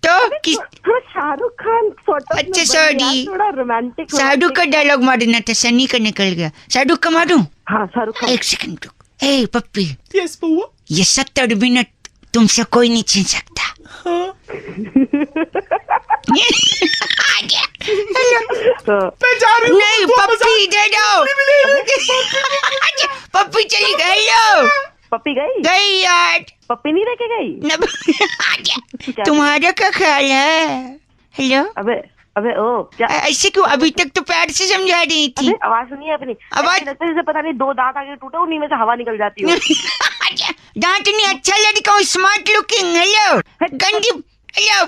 Speaker 2: तो किस
Speaker 6: थोड़ा शाहरुख खान sort of
Speaker 2: अच्छा,
Speaker 6: में बन
Speaker 2: सॉरी।
Speaker 6: यार, थोड़ा रोमांटिक।
Speaker 2: शाहरुख का डायलॉग मारना था, सनी का निकल गया। शाहरुख का मारूं?
Speaker 6: हाँ शाहरुख खान।
Speaker 2: एक सेकंड रुक। ए पप्पी,
Speaker 4: यस बउआ।
Speaker 2: ये 70 मिनट तुमसे कोई नहीं छीन सकता।
Speaker 4: हाँ,
Speaker 6: तो
Speaker 4: मैं जा रही हूँ।
Speaker 2: नहीं पप्पी दे दो। पप्पी चली गई। लो,
Speaker 6: पप्पी
Speaker 2: गई यार।
Speaker 6: पप्पी नहीं लेके गई?
Speaker 2: न- तुम्हारा क्या ख्याल है? हेलो,
Speaker 6: अबे अबे ओ क्या
Speaker 2: ऐसे क्यों? अभी तक तो प्यार से समझा रही थी।
Speaker 6: आवाज सुनिए अपनी।
Speaker 2: आवाज
Speaker 6: जैसे पता नहीं 2 दांत आगे टूटे, उन्हीं में से हवा निकल जाती है।
Speaker 2: दांत नहीं, अच्छा लड़का हूँ, स्मार्ट लुकिंग। हेलो गंदी। हेलो।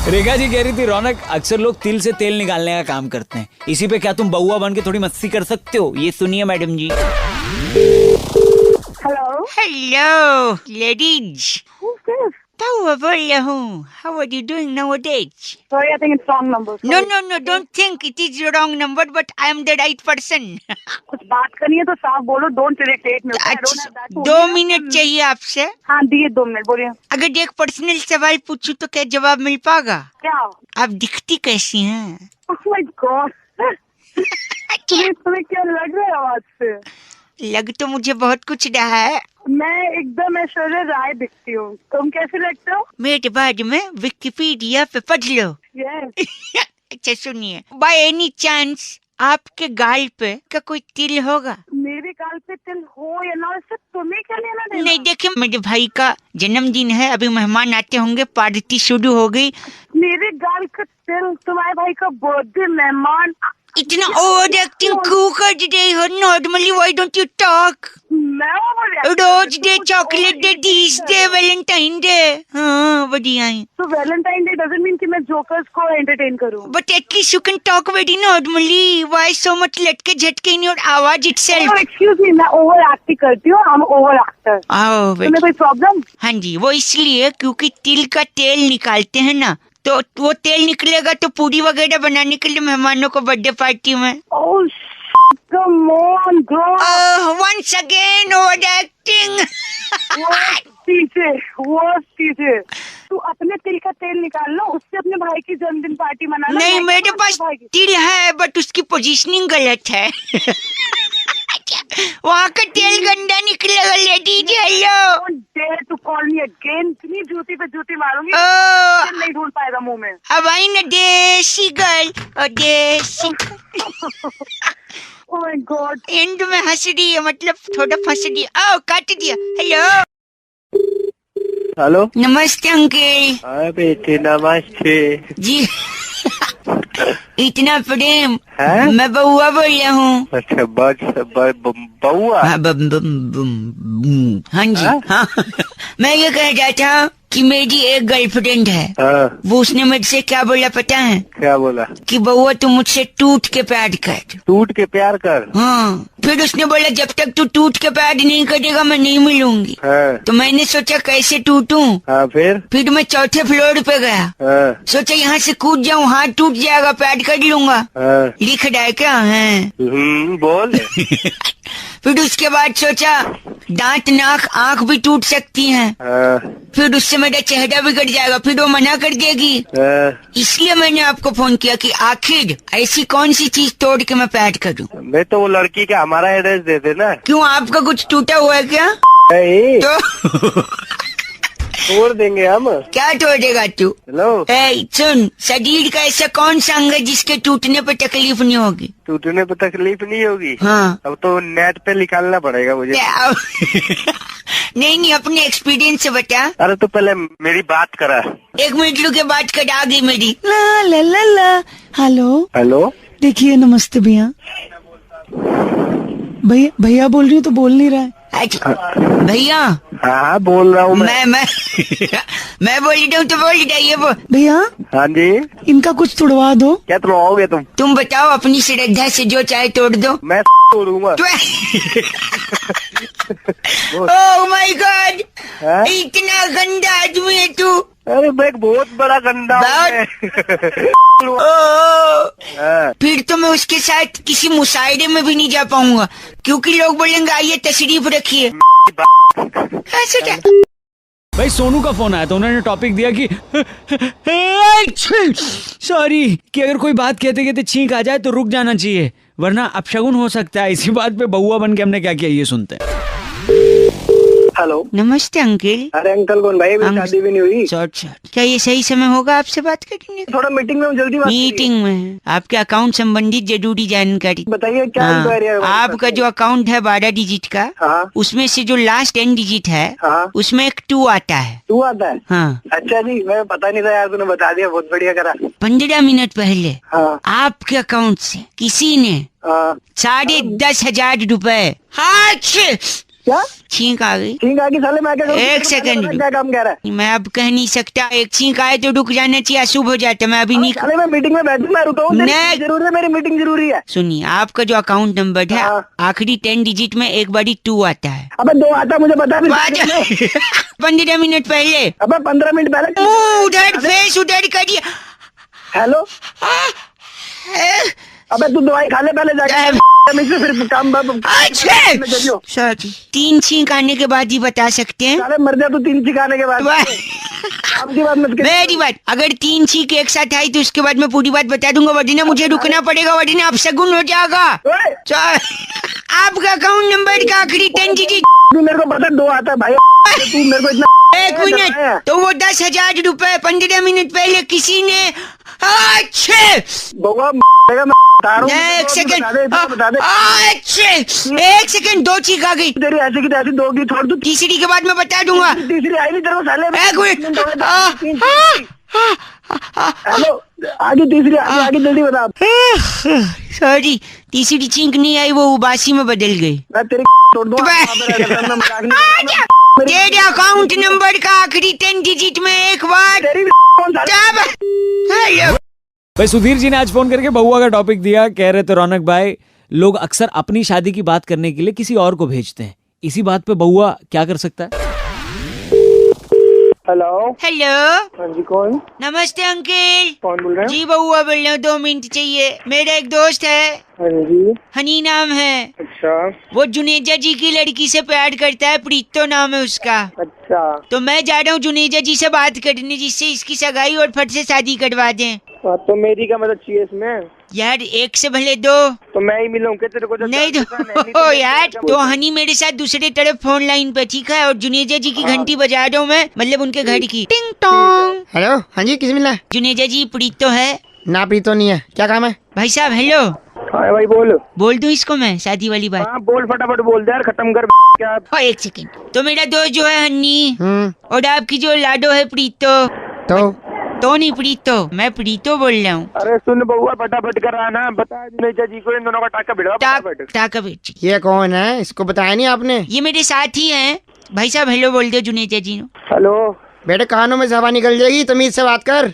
Speaker 7: रेखा जी कह रही थी रौनक अक्सर लोग तिल से तेल निकालने का काम करते हैं, इसी पे क्या तुम बउआ बन के थोड़ी मस्ती कर सकते हो? ये सुनिए मैडम जी।
Speaker 6: हेलो
Speaker 2: हेलो लेडीज, Power बोल रहा हूँ। How are you doing nowadays?
Speaker 6: Sorry I think it's wrong number.
Speaker 2: No, don't think it is the wrong number, but I am the right person.
Speaker 6: कुछ बात करनी है तो साफ बोलो, डोंट इरिटेट मी।
Speaker 2: अच्छा, 2 मिनट चाहिए आपसे?
Speaker 6: हाँ दिए 2 मिनट, बोलिए।
Speaker 2: अगर एक पर्सनल सवाल पूछूं तो क्या जवाब मिल पाएगा?
Speaker 6: क्या?
Speaker 2: आप दिखती कैसी हैं?
Speaker 6: ओह माय गॉड, तुम्हें क्या लग रहा है आवाज से?
Speaker 2: लग तो मुझे बहुत कुछ रहा है।
Speaker 6: मैं एकदम ऐश्वर्या राय दिखती हूँ, तुम कैसे लगते हो?
Speaker 2: मेरे बाद में विकिपीडिया पे पढ़ लो।
Speaker 6: यस।
Speaker 2: अच्छा सुनिए, बाय एनी चांस आपके गाल पे क्या कोई तिल होगा?
Speaker 6: मेरे गाल पे तिल हो या ना, इससे तुम्हें क्या लेना देना?
Speaker 2: नहीं, देखिए मेरे भाई का जन्मदिन है, अभी मेहमान आते होंगे, पार्टी शुरू हो गई।
Speaker 6: मेरे गाल का तिल, तुम्हारे भाई का बर्थडे, मेहमान।
Speaker 2: इतना ओवर एक्टिंग क्यों कर रही हो? Normally why don't you talk? Rose day chocolate day, डीज डे, वैलेंटाइन डे। हाँ बढ़िया है।
Speaker 6: तो वैलेंटाइन डे डजंट मीन कि मैं जोकर्स को एंटरटेन करूं।
Speaker 2: But at least you can talk very normally. Why so much लटके झटके इन योर आवाज इटसेल्फ?
Speaker 6: एक्सक्यूज मी, मैं ओवर एक्टिंग करती हूँ, आई एम ओवर एक्टर। तुम्हें कोई प्रॉब्लम?
Speaker 2: हाँ जी, वो इसलिए क्योंकि तिल का तेल निकालते हैं ना, तो वो तेल निकलेगा तो पूरी वगैरह बनाने के लिए मेहमानों को बर्थडे पार्टी में।
Speaker 6: ओह come on girl,
Speaker 2: once again over acting.
Speaker 6: पीछे तू अपने तिल का तेल निकाल लो, उससे अपने भाई की जन्मदिन पार्टी मना लो।
Speaker 2: नहीं, मेरे पास तिल है बट उसकी पोजीशनिंग गलत है। वहाँ का तेल गंदा निकलेगा ladies. Hello,
Speaker 6: dare to call me again, इतनी जूती पे जूती मारूंगी, नहीं ढूंढ पाएगा मुंह में।
Speaker 2: अब आई ना देसी गर्ल, देसी।
Speaker 6: ओह माय गॉड,
Speaker 2: एंड में हंस रही है, मतलब थोड़ा फंस रही है। काट दिया। हेलो
Speaker 1: हेलो,
Speaker 2: नमस्ते अंकल।
Speaker 1: हाँ बेटे नमस्ते
Speaker 2: जी। इतना प्रेम
Speaker 1: है?
Speaker 2: मैं बउआ बोल रहा हूँ।
Speaker 1: अच्छा बउआ?
Speaker 2: हाँ जी। हाँ मैं ये कह रहा था कि मेरी एक गर्लफ्रेंड है। वो उसने मुझसे क्या बोला पता है?
Speaker 1: क्या बोला?
Speaker 2: कि बउआ तू मुझसे टूट के प्यार कर।
Speaker 1: टूट के प्यार कर?
Speaker 2: हाँ। फिर उसने बोला जब तक तू टूट के प्यार नहीं करेगा मैं नहीं मिलूंगी।
Speaker 1: तो
Speaker 2: मैंने सोचा कैसे टूटूं? फिर मैं 4थे फ्लोर पे गया। सोचा यहाँ से कूद जाऊँ, हाथ टूट जाएगा, प्यार कर लूंगा। लिख रहा है क्या है?
Speaker 1: बोल।
Speaker 2: फिर उसके बाद सोचा दांत नाक आँख भी टूट सकती हैं। फिर उससे मेरा चेहरा बिगड़ जाएगा, फिर वो मना कर देगी। इसलिए मैंने आपको फोन किया कि आखिर ऐसी कौन सी चीज तोड़ के मैं प्यार करूं।
Speaker 1: मैं तो वो लड़की का हमारा एड्रेस दे देना।
Speaker 2: क्यों, आपका कुछ टूटा हुआ है क्या? तो
Speaker 1: तोड़ देंगे हम।
Speaker 2: क्या तोड़ेगा तू?
Speaker 1: हेलो
Speaker 2: सुन, शरीर का ऐसा कौन सा अंग है जिसके टूटने पे तकलीफ नहीं होगी?
Speaker 1: टूटने पे तकलीफ नहीं होगी?
Speaker 2: हाँ।
Speaker 1: अब तो नेट पे निकालना पड़ेगा मुझे।
Speaker 2: नहीं, अपने एक्सपीरियंस से बता।
Speaker 1: अरे तो पहले मेरी बात करा।
Speaker 2: 1 मिनट रुके, बात कर आ गई मेरी।
Speaker 4: ला ला ला ला। हेलो
Speaker 1: हेलो,
Speaker 4: देखिए नमस्ते भैया। भैया बोल रही हूँ तो बोल नहीं रहा है। भैया।
Speaker 1: हाँ बोल रहा हूँ
Speaker 2: मैं मैं बोल रही हूँ तो बोल रही वो।
Speaker 4: भैया।
Speaker 1: हाँ जी। इनका
Speaker 4: कुछ तुड़वा दो।
Speaker 1: क्या तुड़वाओगे
Speaker 2: तुम बताओ, अपनी श्रद्धा से जो चाहे तोड़ दो।
Speaker 1: मैं तोड़ूंगा।
Speaker 2: ओह माय गॉड, इतना गंदा आदमी है तू।
Speaker 1: अरे मैं बहुत बड़ा गंदा हूँ।
Speaker 2: फिर तो मैं उसके साथ किसी मुशायरे में भी नहीं जा पाऊंगा, क्योंकि लोग बोलेंगे आइए तशरीफ रखिए।
Speaker 7: भाई सोनू का फोन आया तो उन्होंने टॉपिक दिया कि सॉरी कि अगर कोई बात कहते कहते छींक आ जाए तो रुक जाना चाहिए, वरना अपशगुन हो सकता है। इसी बात पे बउआ बन के हमने क्या किया ये सुनते हैं।
Speaker 6: हेलो,
Speaker 2: नमस्ते अंकल।
Speaker 6: अरे अंकल कौन भाई, मेरी शादी भी नहीं हुई।
Speaker 2: शॉर्ट क्या ये सही समय होगा आपसे बात करने?
Speaker 6: थोड़ा मीटिंग में हूँ, जल्दी बात करिए।
Speaker 2: मीटिंग में है। आपके अकाउंट संबंधित जरूरी जानकारी
Speaker 6: बताइए क्या इंक्वायरी है?
Speaker 2: आपका जो अकाउंट है 12 डिजिट का,
Speaker 6: हाँ।
Speaker 2: उसमें से जो लास्ट 10 डिजिट है,
Speaker 6: हाँ।
Speaker 2: उसमें एक 2 आता है।
Speaker 6: 2 आता है?
Speaker 2: हाँ।
Speaker 6: अच्छा जी, मैं पता नहीं था यार, तूने बता दिया, बहुत बढ़िया करा।
Speaker 2: 15 मिनट पहले
Speaker 6: हाँ।
Speaker 2: आपके अकाउंट से किसी ने
Speaker 6: हाँ।
Speaker 2: 10,500 रुपए
Speaker 6: क्या
Speaker 2: छींक आ गई।
Speaker 6: छींक आ गई साले, मैं क्या करूं?
Speaker 2: एक सेकंड।
Speaker 6: क्या काम कह रहा है?
Speaker 2: मैं अब कह नहीं सकता, एक छींक आए तो रुक जाना चाहिए, अशुभ हो जाता। मैं अभी नहीं।
Speaker 6: साले मैं मीटिंग में बैठू, मैं रुका हूँ।
Speaker 2: नहीं।
Speaker 6: जरूरी है, मेरी मीटिंग जरूरी है।
Speaker 2: सुनिए, आपका जो अकाउंट नंबर है,
Speaker 6: हाँ।
Speaker 2: आखिरी 10 डिजिट में एक बारी 2 आता है।
Speaker 6: अबे 2 आता, मुझे बता।
Speaker 2: 15 मिनट पहले।
Speaker 6: अबे 15 मिनट पहले।
Speaker 2: उधर फेस उधर करिए।
Speaker 6: हेलो, अबे तू दवाई खा ले पहले जाके, फिर काम
Speaker 2: सर 3 छींक आने के बाद ही बता सकते हैं।
Speaker 6: साले मर जा तू 3 छींक आने के बाद।
Speaker 2: मेरी बात, अगर 3 छींक एक साथ आई तो उसके बाद मैं पूरी बात बता दूंगा, वरना मुझे रुकना पड़ेगा, वरना आप सगुन हो जाएगा। आपका अकाउंट नंबर का आखिरी 10 डिजिट
Speaker 6: मेरे को पता 2 आता है भाई, तू मेरे को इतना।
Speaker 2: 1 मिनट, तो वो 10,000 रुपए 15 मिनट पहले किसी ने। अच्छे
Speaker 6: बउआ
Speaker 2: एक सेकंड, अच्छे 1 सेकंड, 2 चीख आ गई।
Speaker 6: तेरी ऐसी की ऐसी 2 की छोड़, तू
Speaker 2: तीसरी के बाद मैं बता दूंगा।
Speaker 6: तीसरी आई नहीं तेरे को साले।
Speaker 2: 1 मिनट।
Speaker 6: हेलो, आगे तीसरी आगे जल्दी बता।
Speaker 2: सॉरी, तीसरी चींक नहीं आई, वो उबासी में बदल गई।
Speaker 6: मैं तेरी तोड़ दूंगा।
Speaker 2: तेरे अकाउंट नंबर का आखिरी 10 डिजिट में एक बार।
Speaker 7: भाई सुधीर जी ने आज फोन करके बहुआ का टॉपिक दिया। कह रहे थे रौनक भाई, लोग अक्सर अपनी शादी की बात करने के लिए किसी और को भेजते हैं। इसी बात पे बहुआ क्या कर सकता है?
Speaker 6: हेलो।
Speaker 2: हेलो।
Speaker 6: हाँ जी, कौन?
Speaker 2: नमस्ते अंकल।
Speaker 6: कौन बोल रहे हैं?
Speaker 2: जी बहुआ बोल रहे हो, 2 मिनट चाहिए। मेरा एक दोस्त है,
Speaker 6: हाँ जी।
Speaker 2: हनी नाम है।
Speaker 6: अच्छा।
Speaker 2: वो जुनेजा जी की लड़की से प्यार करता है, प्रीतो नाम है उसका।
Speaker 6: अच्छा।
Speaker 2: तो मैं जा रहा हूँ जुनेजा जी से बात करने, जिससे इसकी सगाई और फट से शादी करवा दें।
Speaker 6: तो मेरी क्या मदद चाहिए इसमें?
Speaker 2: यार 1 से भले 2।
Speaker 6: तो मैं ही मिलूं क्या तेरे को?
Speaker 2: नहीं तो यार, तो हनी मेरे साथ दूसरे तरफ फोन लाइन पे, ठीक है? और जुनेजा जी की घंटी बजा रहा हूँ मैं, मतलब उनके घर की। टिंग टोंग।
Speaker 8: हेलो, हाँ जी, किसे मिलना है?
Speaker 2: जुनेजा जी, प्रीतो है
Speaker 8: ना? प्रीतो नहीं है, क्या काम है?
Speaker 2: भाई साहब। हेलो।
Speaker 6: हाँ भाई बोल
Speaker 2: दूं इसको मैं शादी वाली बात?
Speaker 6: हाँ बोल, फटाफट बोल दे यार, खत्म कर क्या।
Speaker 2: 1 सेकंड। तो मेरा दोस्त जो है हन्नी, और आपकी जो लाडो है प्रीतो। तो नहीं प्रीतो, मैं प्रीतो बोल रहा हूँ।
Speaker 6: अरे सुन बउआ, फटाफट कर आना, बता जुनेजा जी को इन दोनों का टाका भिड़वा फटाफट।
Speaker 2: टाका बेच।
Speaker 8: ये कौन है? इसको बताया नहीं आपने?
Speaker 2: ये मेरे साथी हैं। भाई साहब हेलो बोल दो जुनेजा जी।
Speaker 6: हेलो
Speaker 8: बेटे, कानों में हवा निकल जाएगी, तमीज से बात कर।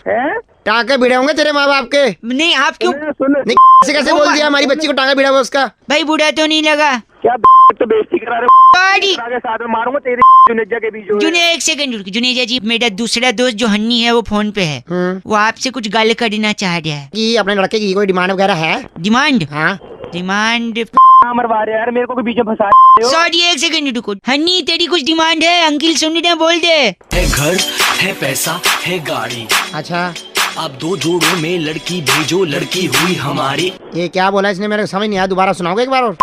Speaker 8: टाके भिड़े होंगे तेरे माँ बाप के।
Speaker 2: नहीं, आप क्यों?
Speaker 6: सुन,
Speaker 8: कैसे बोल दिया हमारी बच्ची को टाका भिड़ा हुआ उसका?
Speaker 2: भाई बुरा तो नहीं लगा
Speaker 6: क्या? तो बेइज्जती करा रहे हो, साथ में मारूंगा तेरे जुनेजा के बीच।
Speaker 2: जुने 1 सेकंड रुक। जुनेजा जी, मेरा दूसरा दोस्त जो हन्नी है वो फोन पे है, वो आपसे कुछ गाल करना चाह रहा है।
Speaker 8: कि अपने लड़के की कोई डिमांड वगैरह है?
Speaker 2: डिमांड?
Speaker 8: हाँ।
Speaker 2: डिमांड
Speaker 6: मरवा रहे यार, मेरे को बीच में फंसा।
Speaker 2: सॉरी 1 सेकंड रुको। हन्नी तेरी कुछ डिमांड है? अंकिल सुन रहे, बोल दे।
Speaker 9: है घर, है पैसा, है गाड़ी।
Speaker 8: अच्छा।
Speaker 9: आप 2 जोड़ों में लड़की भेजो, लड़की हुई हमारी।
Speaker 8: ये क्या बोला इसने? मेरे को समझ नहीं आया, दोबारा सुनाओगे एक बार और?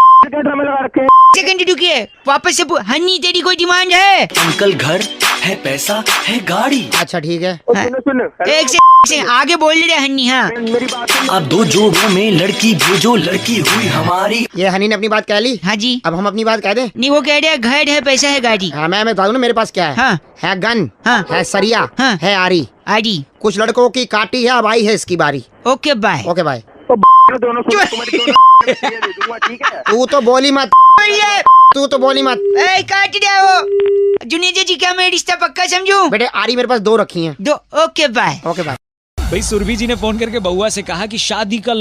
Speaker 2: सेकंड रुकिए, वापस से। हन्नी तेरी कोई डिमांड है?
Speaker 9: अंकल घर, है पैसा, है गाड़ी।
Speaker 8: अच्छा ठीक है।
Speaker 6: सुन
Speaker 2: 1 से आगे बोल रहे हन्नी। हाँ
Speaker 6: मेरी बात सुन।
Speaker 9: आप 2 जोड़ों में लड़की भेजो, लड़की हुई हमारी।
Speaker 8: ये हनी ने अपनी बात कह ली।
Speaker 2: हाँ जी।
Speaker 8: अब हम अपनी बात कह दें?
Speaker 2: नहीं, वो कह रहे हैं घर है, पैसा है, गाड़ी।
Speaker 8: हाँ, मैं बता दूं ना मेरे पास क्या है।
Speaker 2: हाँ।
Speaker 8: है गन।
Speaker 2: हाँ।
Speaker 8: है सरिया।
Speaker 2: हाँ।
Speaker 8: है आरी।
Speaker 2: आरी।
Speaker 8: कुछ लड़कों की काटी है, अब आई है इसकी बारी।
Speaker 2: Okay bye.
Speaker 8: Okay bye.
Speaker 6: दोनों ठीक है।
Speaker 8: तू तो बोली मत, तू तो बोली मत।
Speaker 2: काट दिया वो। जुनेजा जी, क्या मैं रिश्ता पक्का समझूं?
Speaker 8: बेटे आरी मेरे पास 2 रखी हैं।
Speaker 2: 2। Okay bye.
Speaker 8: Okay bye.
Speaker 5: भाई सुरभि जी ने फोन करके बहुआ से कहा कि शादी का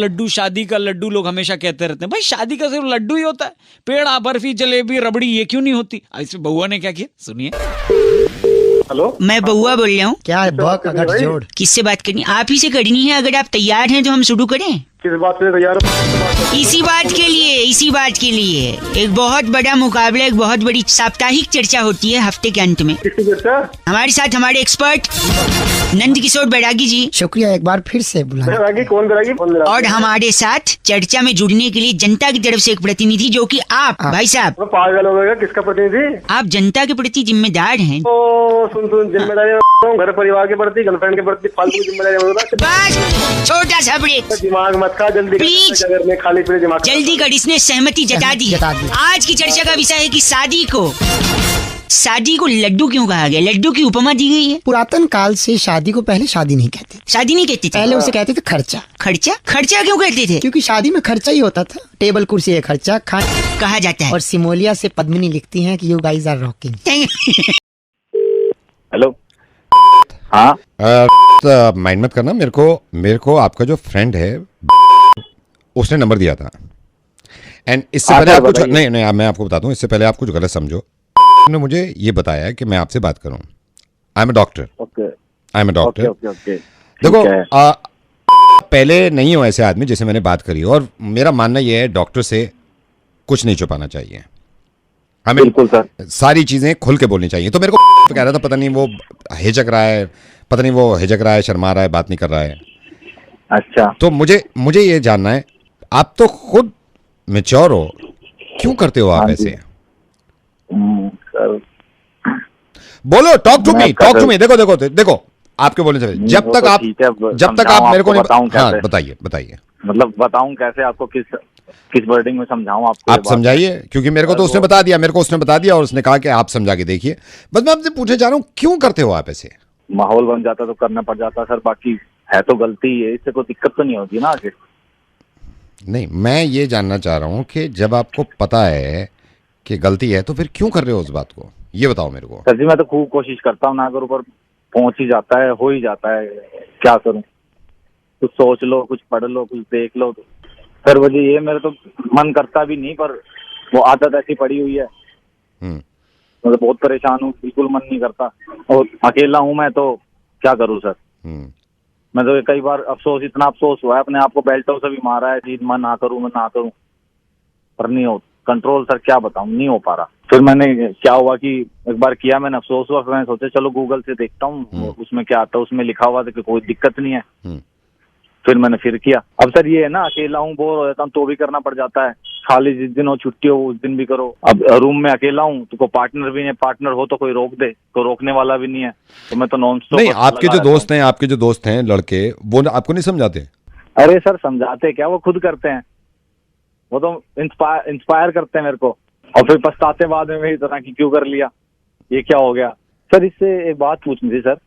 Speaker 5: लड्डू लोग हमेशा कहते रहते हैं। भाई शादी का सिर्फ लड्डू ही होता है, पेड़ा, बर्फी, जलेबी, रबड़ी ये क्यों नहीं होती? ऐसे बहुआ ने क्या किया, सुनिए।
Speaker 6: हेलो,
Speaker 2: मैं बहुआ बोल रहा हूँ।
Speaker 8: क्या है बक अगर जोड़?
Speaker 2: किससे बात करनी? आप ही से करनी है। अगर आप तैयार हैं तो हम शुरू करें।
Speaker 6: किस बात से तैयार?
Speaker 2: इसी बात के लिए एक बहुत बड़ा मुकाबला, एक बहुत बड़ी साप्ताहिक चर्चा होती है हफ्ते के अंत में।
Speaker 6: किसकी चर्चा?
Speaker 2: हमारे साथ हमारे एक्सपर्ट नंद किशोर बैरागी जी।
Speaker 8: शुक्रिया एक बार फिर से बुला।
Speaker 2: और हमारे साथ चर्चा में जुड़ने के लिए जनता की तरफ से एक प्रतिनिधि, जो कि आप भाई साहब।
Speaker 1: पागल हो गया, किसका प्रतिनिधि?
Speaker 2: आप जनता के प्रति जिम्मेदार हैं।
Speaker 1: सुन जिम्मेदारी घर परिवार के प्रति, गर्लफ्रेंड के प्रति फालतू जिम्मेदारी।
Speaker 2: बस छोटा सा ब्रेक,
Speaker 1: दिमाग मत खा जल्दी,
Speaker 2: प्लीज
Speaker 1: खाली फिर दिमाग
Speaker 2: जल्दी कर। इसने सहमति जता दी। आज की चर्चा का विषय है कि शादी को लड्डू क्यों कहा गया? लड्डू की उपमा दी गई है।
Speaker 8: पुरातन काल से शादी को पहले शादी नहीं कहते।
Speaker 2: शादी नहीं कहते थे
Speaker 8: पहले उसे कहते थे खर्चा।
Speaker 2: खर्चा? खर्चा क्यों कहते थे?
Speaker 8: क्योंकि शादी में खर्चा ही होता था। टेबल कुर्सी है खर्चा
Speaker 2: कहा जाता है।
Speaker 8: और सिमोलिया से पद्मिनी लिखती हैं कि you guys are rocking.
Speaker 1: Hello. हाँ
Speaker 10: माइंड मत करना। मेरे को आपका जो फ्रेंड है उसने नंबर दिया था। एंड इससे पहले आप कुछ नहीं, मैं आपको बताता हूँ, इससे पहले आप कुछ गलत समझो। ने मुझे ये बताया कि मैं आपसे बात करूं। I am a doctor. देखो पहले नहीं हो ऐसे आदमी जिसे मैंने बात करी, और मेरा मानना यह है डॉक्टर से कुछ नहीं छुपाना चाहिए हमें। बिल्कुल सर, सारी चीजें खुल के बोलनी चाहिए। तो मेरे को कह रहा था पता नहीं वो हिचक रहा है, शर्मा रहा है, बात नहीं कर रहा है।
Speaker 1: अच्छा, तो
Speaker 10: मुझे ये जानना है, आप तो खुद मैच्योर हो, क्यों करते हो आप ऐसे? बोलो, टॉक टू मी। देखो आपके बोलने से जब तक आप मेरे को नहीं। हाँ, बताइए।
Speaker 1: मतलब बताऊं कैसे आपको, किस वर्डिंग में समझाऊं आपको?
Speaker 10: आप समझाइए, क्योंकि मेरे को तो उसने बता दिया, और उसने कहा कि आप समझा के देखिए। बस मैं आपसे पूछे जा रहा हूँ, क्यों करते हो आप ऐसे?
Speaker 1: माहौल बन जाता तो करना पड़ जाता सर, बाकी है तो गलती है, इससे कोई दिक्कत तो नहीं होती ना आगे।
Speaker 10: नहीं, मैं ये जानना चाह रहा हूँ कि जब आपको पता है कि गलती है तो फिर क्यों कर रहे हो उस बात को, ये बताओ मेरे को।
Speaker 1: सर जी, मैं तो खूब कोशिश करता हूँ ना, अगर ऊपर पहुंच ही जाता है, हो ही जाता है, क्या करूं? कुछ सोच लो, कुछ पढ़ लो, कुछ देख लो। सर वजह ये, मेरे तो मन करता भी नहीं, पर वो आदत ऐसी पड़ी हुई है। मैं तो बहुत परेशान हूँ, बिल्कुल मन नहीं करता, और अकेला हूँ मैं, तो क्या करूँ सर? मैं तो कई बार इतना अफसोस हुआ है, अपने आप को बेल्टों से भी मारा है कि मैं ना करूँ, पर नहीं हो कंट्रोल सर, क्या बताऊं, नहीं हो पा रहा। फिर मैंने क्या हुआ कि एक बार किया, मैंने अफसोस हुआ, फिर मैंने सोचा चलो गूगल से देखता हूँ उसमें क्या आता है। उसमें लिखा हुआ था कि कोई दिक्कत नहीं है। फिर मैंने किया। अब सर ये है ना, अकेला हूँ, बोर हो जाता हूँ तो भी करना पड़ जाता है। खाली जिस दिन हो, छुट्टी हो, उस दिन भी करो। अब रूम में अकेला हूँ तो कोई पार्टनर भी नहीं, पार्टनर हो तो कोई रोक दे, कोई रोकने वाला भी नहीं है, तो मैं तो नॉन स्टॉप।
Speaker 10: नहीं, आपके जो दोस्त हैं लड़के, वो आपको नहीं समझाते?
Speaker 1: अरे सर समझाते क्या, वो खुद करते हैं, वो तो इंस्पायर करते हैं मेरे को, और फिर पछताते बाद में मेरी तरह की क्यों कर लिया, ये क्या हो गया। सर इससे एक बात पूछनी थी सर,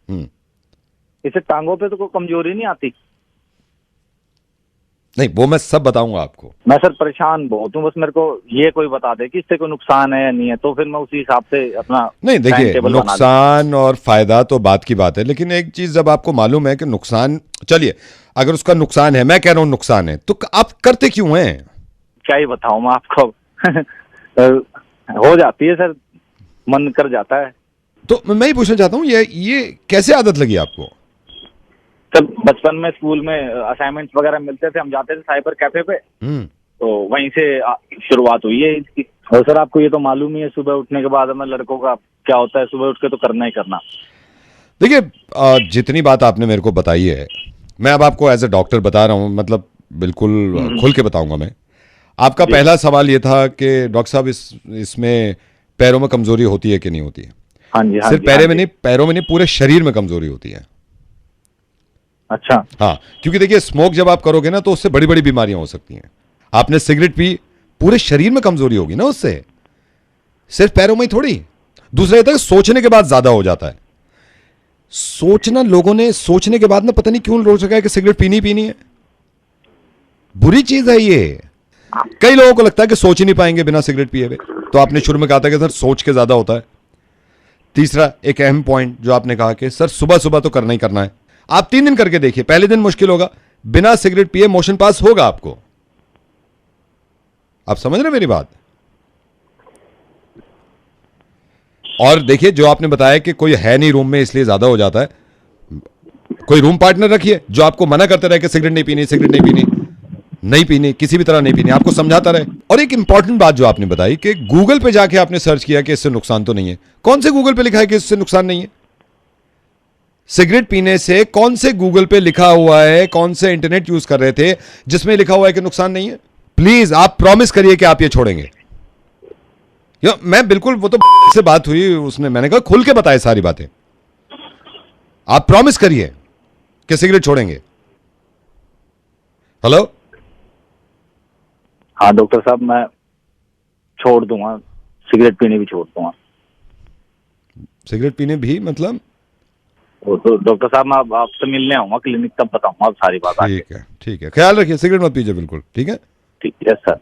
Speaker 1: इससे टांगों पे तो कोई कमजोरी नहीं आती?
Speaker 10: नहीं, वो मैं सब बताऊंगा आपको।
Speaker 1: मैं सर परेशान बहुत हूँ, बस मेरे को ये कोई बता दे कि इससे कोई नुकसान है या नहीं है, तो फिर मैं उसी हिसाब से अपना।
Speaker 10: नहीं देखिए, नुकसान और फायदा तो बात की बात है, लेकिन एक चीज जब आपको मालूम है कि नुकसान, चलिए अगर उसका नुकसान है, मैं कह रहा हूँ नुकसान है, तो आप करते क्यों हैं?
Speaker 1: क्या ही बताऊं मैं आपको। हो जाती है सर, मन कर जाता है।
Speaker 10: तो मैं ही पूछना चाहता हूँ, ये कैसे आदत लगी आपको?
Speaker 1: सर बचपन में स्कूल में असाइनमेंट्स वगैरह मिलते थे, हम जाते थे साइबर कैफे पे, तो वहीं से शुरुआत हुई है इसकी। और सर आपको ये तो मालूम ही है, सुबह उठने के बाद हमें लड़कों का क्या होता है, सुबह उठ के तो करना ही करना।
Speaker 10: देखिए जितनी बात आपने मेरे को बताई है, मैं अब आपको एज ए डॉक्टर बता रहा हूँ, मतलब बिल्कुल खुल के बताऊंगा मैं। आपका पहला सवाल ये था कि डॉक्टर साहब इसमें पैरों में कमजोरी होती है कि नहीं होती है?
Speaker 1: हाँ जी,
Speaker 10: सिर्फ पैरों में नहीं, पूरे शरीर में कमजोरी होती है।
Speaker 1: अच्छा,
Speaker 10: हाँ, क्योंकि देखिए स्मोक जब आप करोगे ना तो उससे बड़ी बड़ी बीमारियां हो सकती हैं। आपने सिगरेट पी, पूरे शरीर में कमजोरी होगी ना उससे, सिर्फ पैरों में ही थोड़ी। दूसरा ये था कि सोचने के बाद ज्यादा हो जाता है। सोचना, लोगों ने सोचने के बाद ना पता नहीं क्यों रोक सका है कि सिगरेट पीनी है। बुरी चीज है ये। कई लोगों को लगता है कि सोच ही नहीं पाएंगे बिना सिगरेट पिए हुए, तो आपने शुरू में कहा था कि सर सोच के ज्यादा होता है। तीसरा एक अहम पॉइंट जो आपने कहा कि सर सुबह सुबह तो करना ही करना है। आप 3 दिन करके देखिए, पहले दिन मुश्किल होगा, बिना सिगरेट पिए मोशन पास होगा आपको। आप समझ रहे मेरी बात? और देखिए जो आपने बताया कि कोई है नहीं रूम में इसलिए ज्यादा हो जाता है, कोई रूम पार्टनर रखिए जो आपको मना करते रहे कि सिगरेट नहीं पीनी, किसी भी तरह नहीं पीनी, आपको समझाता रहे। और एक इंपॉर्टेंट बात जो आपने बताई कि गूगल पे जाके आपने सर्च किया कि इससे नुकसान तो नहीं है। कौन से गूगल पे लिखा है कि इससे नुकसान नहीं है? सिगरेट पीने से कौन से गूगल पे लिखा हुआ है, कौन से इंटरनेट यूज कर रहे थे जिसमें लिखा हुआ है कि नुकसान नहीं है? प्लीज आप प्रॉमिस करिए कि आप ये छोड़ेंगे। मैं बिल्कुल, वो तो से बात हुई, उसने, मैंने कहा खुल के बताए सारी बातें। आप प्रॉमिस करिए कि सिगरेट छोड़ेंगे। हेलो,
Speaker 1: हाँ डॉक्टर साहब, मैं छोड़ दूंगा, सिगरेट पीने भी छोड़ दूंगा।
Speaker 10: सिगरेट पीने भी मतलब?
Speaker 1: तो डॉक्टर साहब मैं आपसे मिलने आऊंगा क्लिनिक, तब बताऊंगा आप सारी बात।
Speaker 10: ठीक है, ठीक है, ख्याल रखिए, सिगरेट मत पीजिए बिल्कुल। ठीक है,
Speaker 1: ठीक है सर।